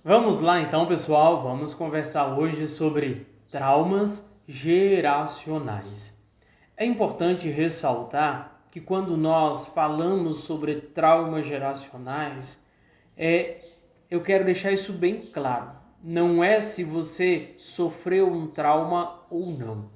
Vamos lá então, pessoal, vamos conversar hoje sobre traumas geracionais. É importante ressaltar que quando nós falamos sobre traumas geracionais, é, eu quero deixar isso bem claro. Não é se você sofreu um trauma ou não.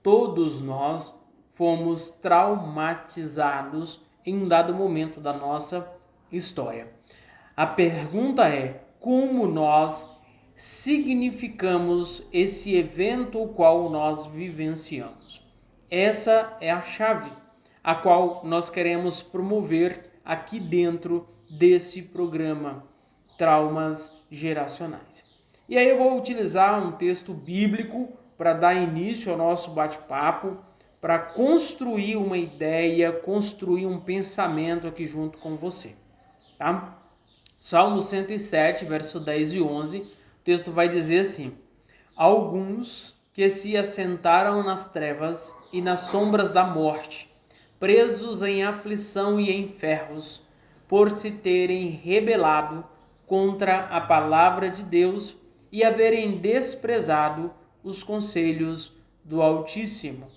Todos nós fomos traumatizados em um dado momento da nossa história. A pergunta é: como nós significamos esse evento o qual nós vivenciamos? Essa é a chave a qual nós queremos promover aqui dentro desse programa Traumas Geracionais. E aí eu vou utilizar um texto bíblico para dar início ao nosso bate-papo, para construir uma ideia, construir um pensamento aqui junto com você, tá? Salmo 107, verso 10 e 11, o texto vai dizer assim: alguns que se assentaram nas trevas e nas sombras da morte, presos em aflição e em ferros, por se terem rebelado contra a palavra de Deus e haverem desprezado os conselhos do Altíssimo.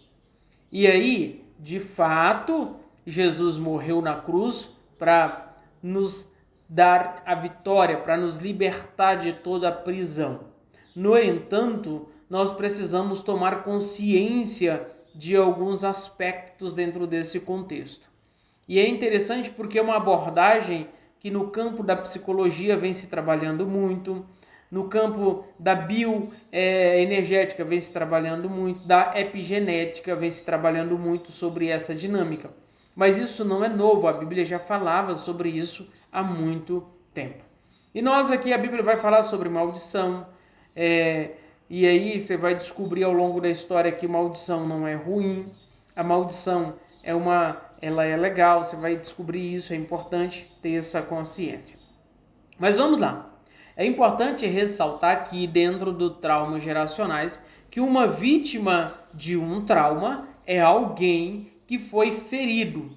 E aí, de fato, Jesus morreu na cruz para nos dar a vitória, para nos libertar de toda a prisão. No entanto, nós precisamos tomar consciência de alguns aspectos dentro desse contexto. E é interessante porque é uma abordagem que no campo da psicologia vem se trabalhando muito, no campo da bioenergética vem se trabalhando muito, da epigenética vem se trabalhando muito sobre essa dinâmica. Mas isso não é novo, a Bíblia já falava sobre isso há muito tempo. E nós aqui, a Bíblia vai falar sobre maldição, e aí você vai descobrir ao longo da história que maldição não é ruim, a maldição ela é legal, você vai descobrir isso, é importante ter essa consciência. Mas vamos lá. É importante ressaltar que dentro do trauma geracionais, que uma vítima de um trauma é alguém que foi ferido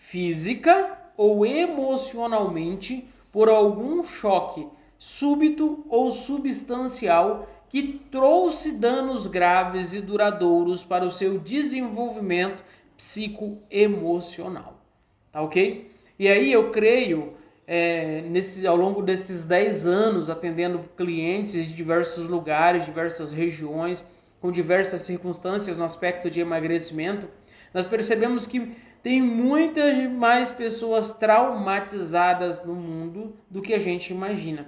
física ou emocionalmente por algum choque súbito ou substancial que trouxe danos graves e duradouros para o seu desenvolvimento psicoemocional. Tá ok? E aí eu creio, ao longo desses 10 anos, atendendo clientes de diversos lugares, diversas regiões, com diversas circunstâncias no aspecto de emagrecimento, nós percebemos que tem muitas mais pessoas traumatizadas no mundo do que a gente imagina.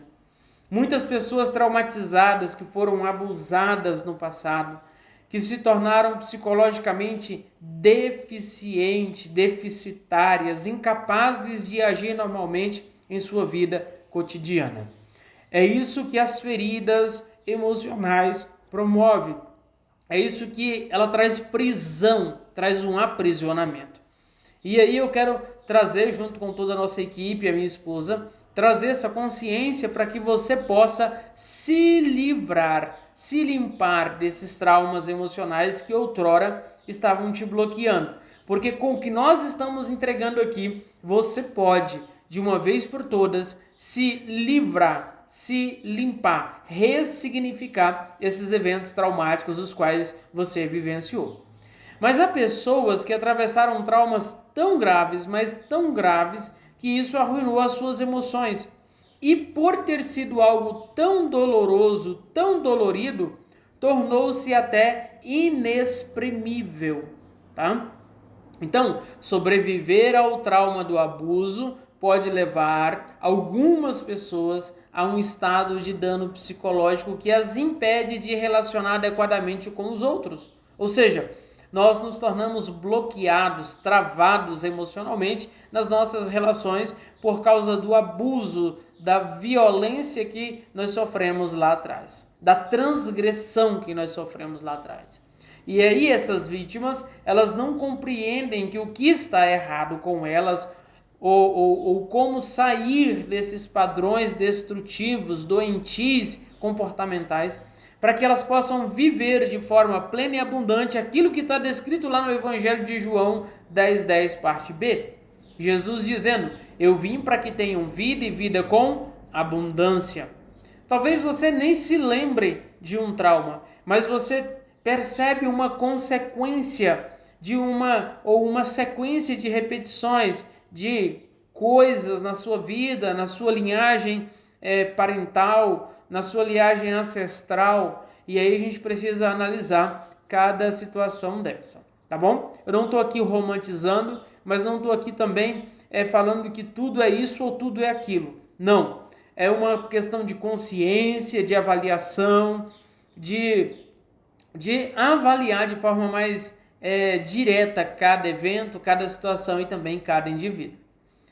Muitas pessoas traumatizadas que foram abusadas no passado, que se tornaram psicologicamente deficitárias, incapazes de agir normalmente em sua vida cotidiana. É isso que as feridas emocionais promovem. É isso que ela traz prisão, traz um aprisionamento. E aí eu quero trazer, junto com toda a nossa equipe, a minha esposa, trazer essa consciência para que você possa se livrar, se limpar desses traumas emocionais que outrora estavam te bloqueando. Porque com o que nós estamos entregando aqui, você pode, de uma vez por todas, se livrar, se limpar, ressignificar esses eventos traumáticos os quais você vivenciou. Mas há pessoas que atravessaram traumas tão graves, mas tão graves, que isso arruinou as suas emoções. E por ter sido algo tão doloroso, tão dolorido, tornou-se até inexprimível, tá? Então, sobreviver ao trauma do abuso pode levar algumas pessoas a um estado de dano psicológico que as impede de relacionar adequadamente com os outros. Ou seja, nós nos tornamos bloqueados, travados emocionalmente nas nossas relações por causa do abuso, da violência que nós sofremos lá atrás, da transgressão que nós sofremos lá atrás. E aí essas vítimas, elas não compreendem que o que está errado com elas ou como sair desses padrões destrutivos, doentis, comportamentais, para que elas possam viver de forma plena e abundante aquilo que está descrito lá no Evangelho de João 10:10, parte B. Jesus dizendo: eu vim para que tenham vida e vida com abundância. Talvez você nem se lembre de um trauma, mas você percebe uma consequência de uma sequência de repetições de coisas na sua vida, na sua linhagem parental, na sua linhagem ancestral, e aí a gente precisa analisar cada situação dessa, tá bom? Eu não estou aqui romantizando, mas não estou aqui também falando que tudo é isso ou tudo é aquilo. Não, é uma questão de consciência, de avaliação, de avaliar de forma mais direta cada evento, cada situação e também cada indivíduo.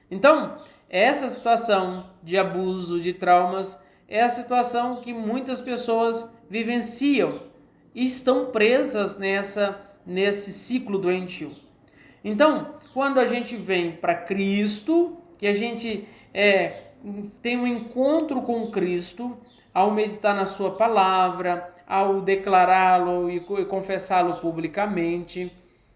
Então, essa situação de abuso, de traumas, é a situação que muitas pessoas vivenciam e estão presas nesse ciclo doentio. Então, quando a gente vem para Cristo, que a gente tem um encontro com Cristo, ao meditar na sua palavra, ao declará-lo e confessá-lo publicamente,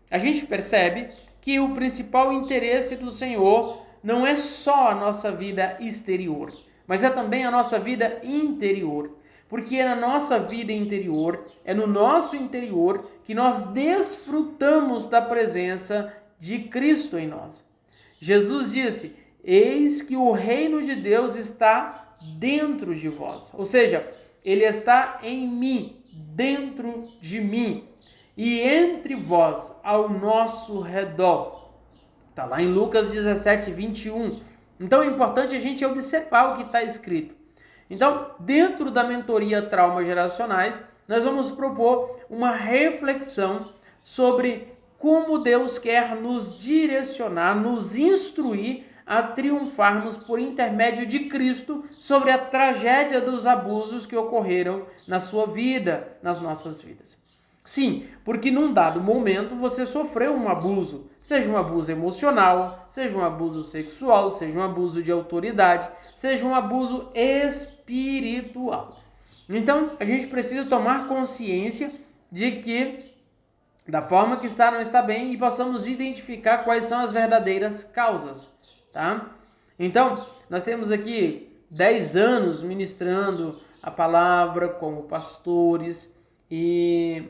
a gente percebe que o principal interesse do Senhor não é só a nossa vida exterior, mas é também a nossa vida interior. Porque é na nossa vida interior, é no nosso interior que nós desfrutamos da presença de Cristo em nós. Jesus disse: eis que o reino de Deus está dentro de vós. Ou seja, ele está em mim, dentro de mim e entre vós, ao nosso redor. Está lá em Lucas 17, 21. Então é importante a gente observar o que está escrito. Então, dentro da mentoria Traumas Geracionais, nós vamos propor uma reflexão sobre como Deus quer nos direcionar, nos instruir a triunfarmos por intermédio de Cristo sobre a tragédia dos abusos que ocorreram na sua vida, nas nossas vidas. Sim, porque num dado momento você sofreu um abuso, seja um abuso emocional, seja um abuso sexual, seja um abuso de autoridade, seja um abuso espiritual. Então, a gente precisa tomar consciência de que da forma que está, não está bem, e possamos identificar quais são as verdadeiras causas, tá? Então, nós temos aqui 10 anos ministrando a palavra como pastores e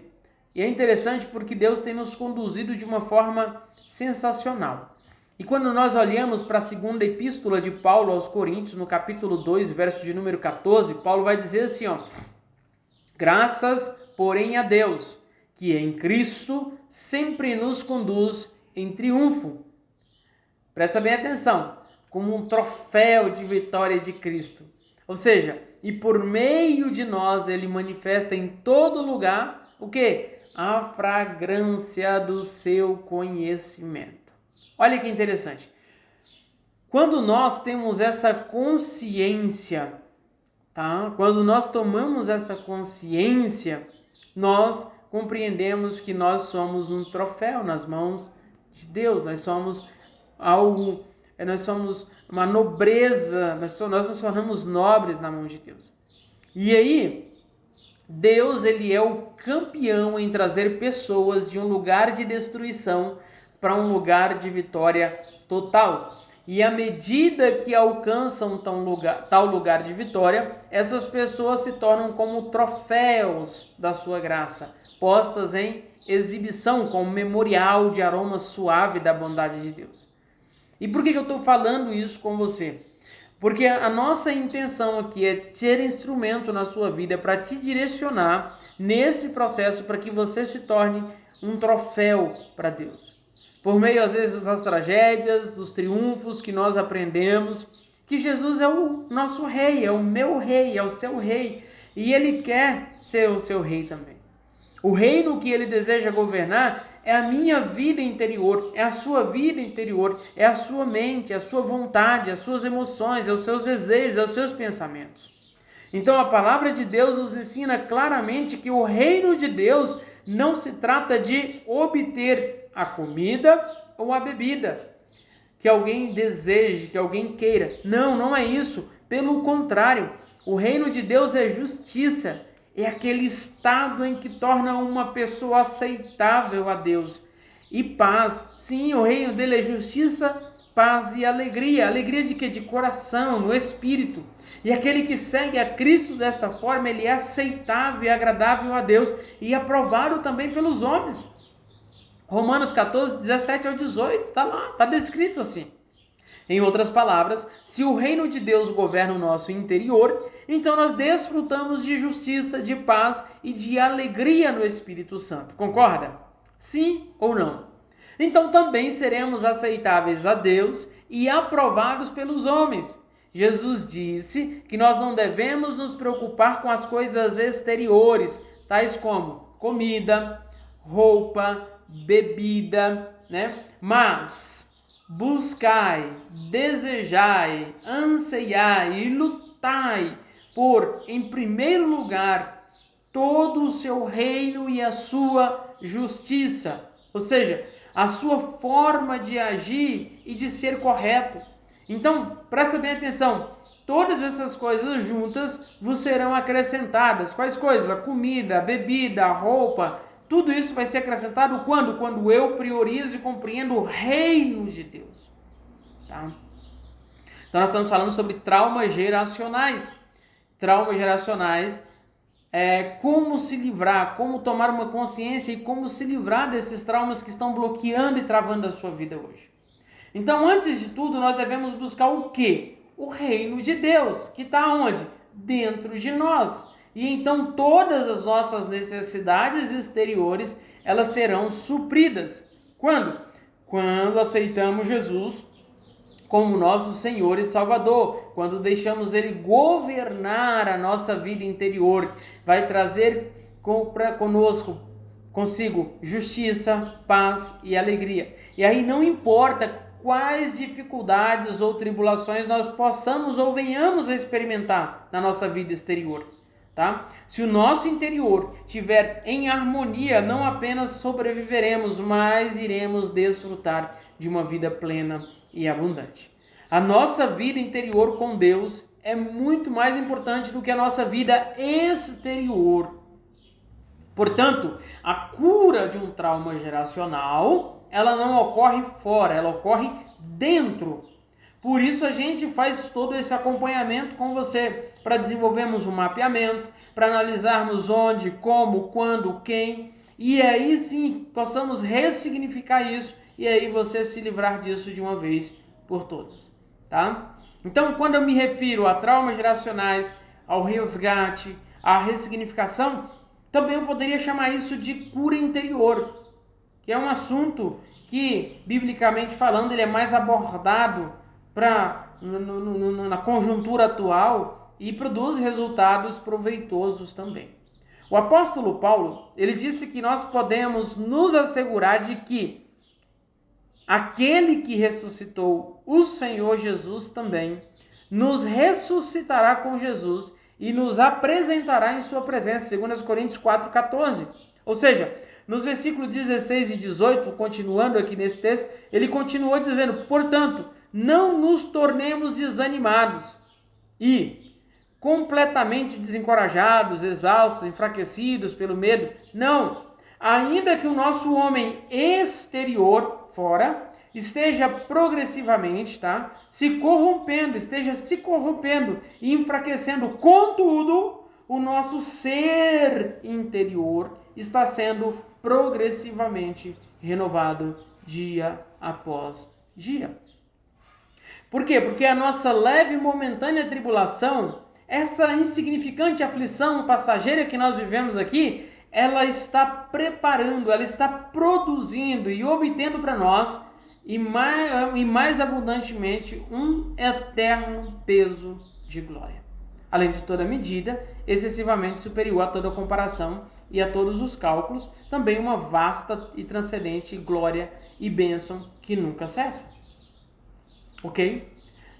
é interessante porque Deus tem nos conduzido de uma forma sensacional. E quando nós olhamos para a segunda epístola de Paulo aos Coríntios, no capítulo 2, verso de número 14, Paulo vai dizer assim, graças, porém, a Deus, que em Cristo sempre nos conduz em triunfo. Presta bem atenção, como um troféu de vitória de Cristo. Ou seja, e por meio de nós ele manifesta em todo lugar o quê? A fragrância do seu conhecimento. Olha que interessante. Quando nós temos essa consciência, tá? Quando nós tomamos essa consciência, nós compreendemos que nós somos um troféu nas mãos de Deus. Nós somos algo, nós somos uma nobreza, nós nos tornamos nobres na mão de Deus. E aí, Deus, ele é o campeão em trazer pessoas de um lugar de destruição para um lugar de vitória total. E à medida que alcançam tal lugar de vitória, essas pessoas se tornam como troféus da sua graça, postas em exibição como memorial de aroma suave da bondade de Deus. E por que eu estou falando isso com você? Porque a nossa intenção aqui é ser instrumento na sua vida para te direcionar nesse processo para que você se torne um troféu para Deus. Por meio, às vezes, das tragédias, dos triunfos que nós aprendemos, que Jesus é o nosso rei, é o meu rei, é o seu rei. E ele quer ser o seu rei também. O reino que ele deseja governar é a minha vida interior, é a sua vida interior, é a sua mente, é a sua vontade, as suas emoções, é os seus desejos, é os seus pensamentos. Então a palavra de Deus nos ensina claramente que o reino de Deus não se trata de obter a comida ou a bebida que alguém deseje, que alguém queira. Não, não é isso. Pelo contrário, o reino de Deus é justiça. É aquele estado em que torna uma pessoa aceitável a Deus. E paz. Sim, o reino dele é justiça, paz e alegria. Alegria de quê? De coração, no espírito. E aquele que segue a Cristo dessa forma, ele é aceitável e agradável a Deus e aprovado também pelos homens. Romanos 14, 17 ao 18, está lá, está descrito assim. Em outras palavras, se o reino de Deus governa o nosso interior, então nós desfrutamos de justiça, de paz e de alegria no Espírito Santo. Concorda? Sim ou não? Então também seremos aceitáveis a Deus e aprovados pelos homens. Jesus disse que nós não devemos nos preocupar com as coisas exteriores, tais como comida, roupa, bebida, né? Mas buscai, desejai, anseiai e lutai por, em primeiro lugar, todo o seu reino e a sua justiça. Ou seja, a sua forma de agir e de ser correto. Então, presta bem atenção. Todas essas coisas juntas vos serão acrescentadas. Quais coisas? A comida, a bebida, a roupa. Tudo isso vai ser acrescentado quando? Quando eu priorizo e compreendo o reino de Deus. Tá? Então, nós estamos falando sobre traumas geracionais. Traumas geracionais, como se livrar, como tomar uma consciência e como se livrar desses traumas que estão bloqueando e travando a sua vida hoje. Então, antes de tudo, nós devemos buscar o quê? O reino de Deus, que está onde? Dentro de nós. E então todas as nossas necessidades exteriores, elas serão supridas. Quando? Quando aceitamos Jesus como nosso Senhor e Salvador, quando deixamos Ele governar a nossa vida interior, vai trazer consigo justiça, paz e alegria. E aí não importa quais dificuldades ou tribulações nós possamos ou venhamos a experimentar na nossa vida exterior. Tá? Se o nosso interior estiver em harmonia, não apenas sobreviveremos, mas iremos desfrutar de uma vida plena e abundante. A nossa vida interior com Deus é muito mais importante do que a nossa vida exterior. Portanto, a cura de um trauma geracional, ela não ocorre fora, ela ocorre dentro. Por isso a gente faz todo esse acompanhamento com você, para desenvolvermos um mapeamento, para analisarmos onde, como, quando, quem, e aí sim possamos ressignificar isso e aí você se livrar disso de uma vez por todas, tá? Então, quando eu me refiro a traumas geracionais, ao resgate, à ressignificação, também eu poderia chamar isso de cura interior, que é um assunto que, biblicamente falando, ele é mais abordado na conjuntura atual e produz resultados proveitosos também. O apóstolo Paulo, ele disse que nós podemos nos assegurar de que aquele que ressuscitou o Senhor Jesus também nos ressuscitará com Jesus e nos apresentará em sua presença, 2 Coríntios 4,14. Ou seja, nos versículos 16 e 18, continuando aqui nesse texto, ele continuou dizendo, portanto, não nos tornemos desanimados e completamente desencorajados, exaustos, enfraquecidos pelo medo. Não, ainda que o nosso homem exterior, fora, esteja progressivamente, esteja se corrompendo e enfraquecendo, contudo, o nosso ser interior está sendo progressivamente renovado dia após dia. Por quê? Porque a nossa leve e momentânea tribulação, essa insignificante aflição passageira que nós vivemos aqui, ela está preparando, ela está produzindo e obtendo para nós, e mais abundantemente, um eterno peso de glória. Além de toda medida, excessivamente superior a toda comparação e a todos os cálculos, também uma vasta e transcendente glória e bênção que nunca cessa. Ok?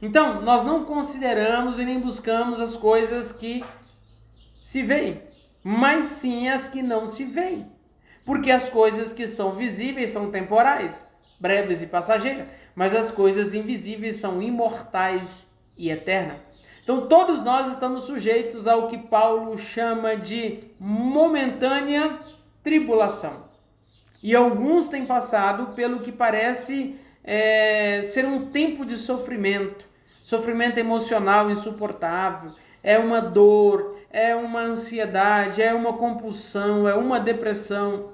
Então, nós não consideramos e nem buscamos as coisas que se veem, mas sim as que não se veem. Porque as coisas que são visíveis são temporais, breves e passageiras, mas as coisas invisíveis são imortais e eternas. Então, todos nós estamos sujeitos ao que Paulo chama de momentânea tribulação. E alguns têm passado pelo que parece ser um tempo de sofrimento, sofrimento emocional insuportável, é uma dor, é uma ansiedade, é uma compulsão, é uma depressão.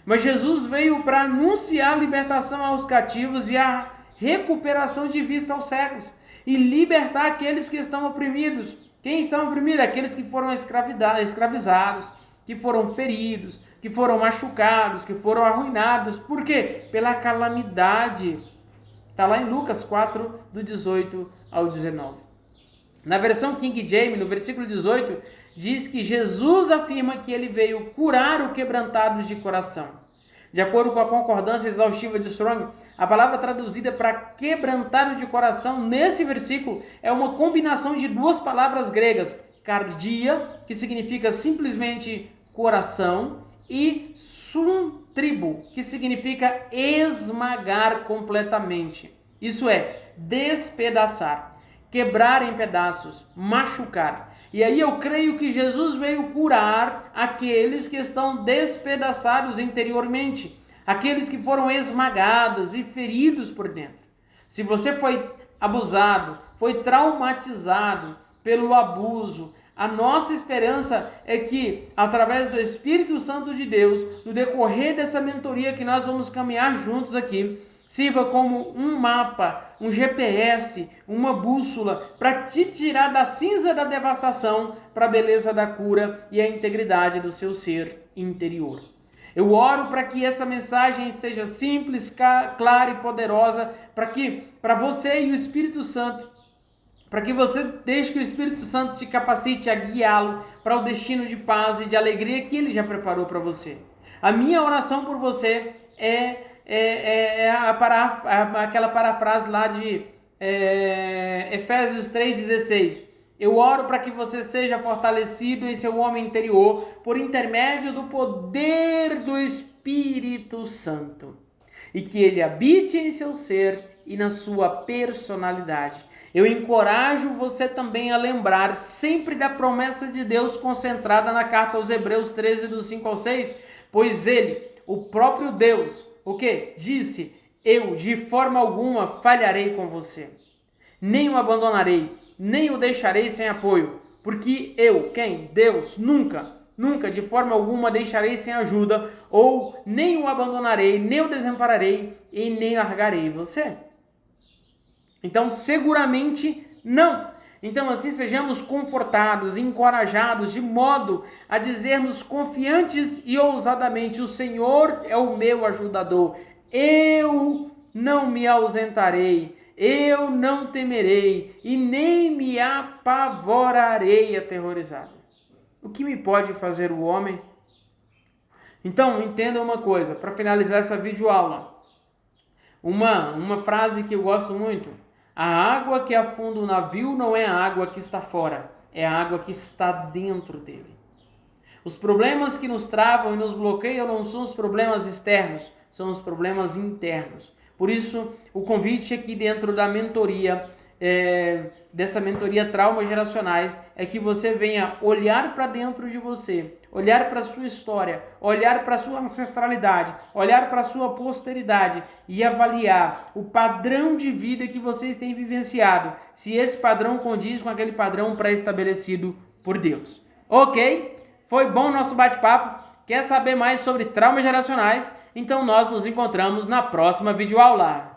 Mas Jesus veio para anunciar a libertação aos cativos e a recuperação de vista aos cegos e libertar aqueles que estão oprimidos. Quem estão oprimidos? Aqueles que foram escravizados, que foram feridos, que foram machucados, que foram arruinados. Por quê? Pela calamidade. Está lá em Lucas 4, do 18 ao 19. Na versão King James, no versículo 18, diz que Jesus afirma que ele veio curar o quebrantado de coração. De acordo com a concordância exaustiva de Strong, a palavra traduzida para quebrantado de coração nesse versículo é uma combinação de duas palavras gregas, cardia, que significa simplesmente coração, e suntribo, que significa esmagar completamente. Isso é, despedaçar, quebrar em pedaços, machucar. E aí eu creio que Jesus veio curar aqueles que estão despedaçados interiormente, aqueles que foram esmagados e feridos por dentro. Se você foi abusado, foi traumatizado pelo abuso, a nossa esperança é que, através do Espírito Santo de Deus, no decorrer dessa mentoria que nós vamos caminhar juntos aqui, sirva como um mapa, um GPS, uma bússola para te tirar da cinza da devastação para a beleza da cura e a integridade do seu ser interior. Eu oro para que essa mensagem seja simples, clara e poderosa, para você e o Espírito Santo, para que você deixe que o Espírito Santo te capacite a guiá-lo para o destino de paz e de alegria que ele já preparou para você. A minha oração por você aquela parafrase lá de Efésios 3,16. Eu oro para que você seja fortalecido em seu homem interior por intermédio do poder do Espírito Santo e que ele habite em seu ser e na sua personalidade. Eu encorajo você também a lembrar sempre da promessa de Deus concentrada na carta aos Hebreus 13, do 5 ao 6, pois ele, o próprio Deus, o que? Disse, eu de forma alguma falharei com você, nem o abandonarei, nem o deixarei sem apoio, porque eu, quem? Deus, nunca de forma alguma deixarei sem ajuda, ou nem o abandonarei, nem o desampararei, e nem largarei você. Então, seguramente não. Então, assim, sejamos confortados, encorajados, de modo a dizermos confiantes e ousadamente, o Senhor é o meu ajudador. Eu não me ausentarei, eu não temerei e nem me apavorarei aterrorizado. O que me pode fazer o homem? Então, entenda uma coisa, para finalizar essa videoaula. Uma frase que eu gosto muito. A água que afunda o navio não é a água que está fora, é a água que está dentro dele. Os problemas que nos travam e nos bloqueiam não são os problemas externos, são os problemas internos. Por isso, o convite aqui dentro da mentoria, dessa mentoria Traumas Geracionais, é que você venha olhar para dentro de você, olhar para a sua história, olhar para a sua ancestralidade, olhar para a sua posteridade e avaliar o padrão de vida que vocês têm vivenciado, se esse padrão condiz com aquele padrão pré-estabelecido por Deus. Ok? Foi bom o nosso bate-papo. Quer saber mais sobre traumas geracionais? Então nós nos encontramos na próxima videoaula.